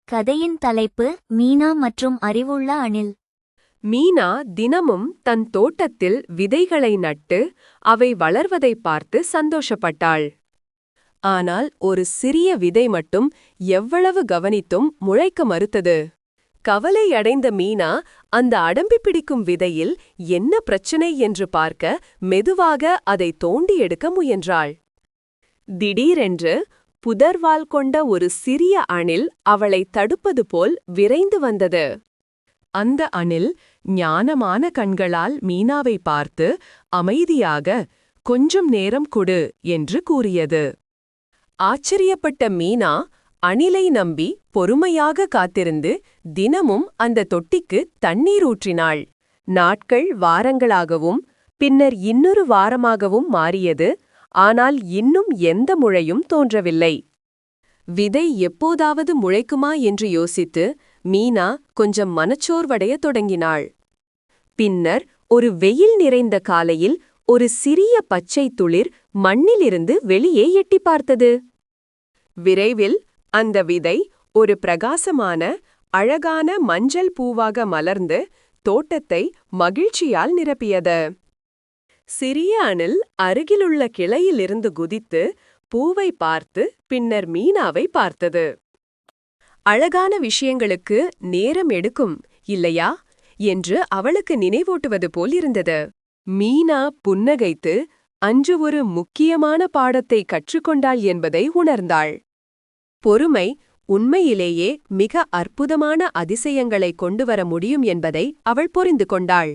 கதையின் தலைப்பு மீனா மற்றும் அறிவுள்ள அணில். மீனா தினமும் தன் தோட்டத்தில் விதைகளை நட்டு அவை வளர்வதை பார்த்து சந்தோஷப்பட்டாள். ஆனால் ஒரு சிறிய விதை மட்டும் எவ்வளவு கவனித்தும் முளைக்க மறுத்தது. கவலையடைந்த மீனா அந்த அடம்பி பிடிக்கும் விதையில் என்ன பிரச்சனை என்று பார்க்க மெதுவாக அதை தோண்டி எடுக்க முயன்றாள். திடீரென்று புதர்வால் கொண்ட ஒரு சிறிய அணில் அவளை தடுப்பது போல் விரைந்து வந்தது. அந்த அணில் ஞானமான கண்களால் மீனாவை பார்த்து அமைதியாக கொஞ்சம் நேரம் கொடு என்று கூறியது. ஆச்சரியப்பட்ட மீனா அணிலை நம்பி பொறுமையாக காத்திருந்து தினமும் அந்த தொட்டிக்கு தண்ணீர் ஊற்றினாள். நாட்கள் வாரங்களாகவும் பின்னர் இன்னொரு வாரமாகவும் மாறியது. ஆனால் இன்னும் எந்த முளையும் தோன்றவில்லை. விதை எப்போதாவது முளைக்குமா என்று யோசித்து மீனா கொஞ்சம் மனச்சோர்வடையத் தொடங்கினாள். பின்னர் ஒரு வெயில் நிறைந்த காலையில் ஒரு சிறிய பச்சை துளிர் மண்ணிலிருந்து வெளியே எட்டி பார்த்தது. விரைவில் அந்த விதை ஒரு பிரகாசமான அழகான மஞ்சள் பூவாக மலர்ந்து தோட்டத்தை மகிழ்ச்சியால் நிரப்பியது. சிறிய அணில் அருகிலுள்ள கிளையிலிருந்து குதித்து பூவை பார்த்து பின்னர் மீனாவை பார்த்தது. அழகான விஷயங்களுக்கு நேரம் எடுக்கும் இல்லையா என்று அவளுக்கு நினைவூட்டுவது போல் இருந்தது. மீனா புன்னகைத்து அன்று ஒரு முக்கியமான பாடத்தை கற்றுக்கொண்டாள் என்பதை உணர்ந்தாள். பொறுமை உண்மையிலேயே மிக அற்புதமான அதிசயங்களை கொண்டுவர முடியும் என்பதை அவள் புரிந்து கொண்டாள்.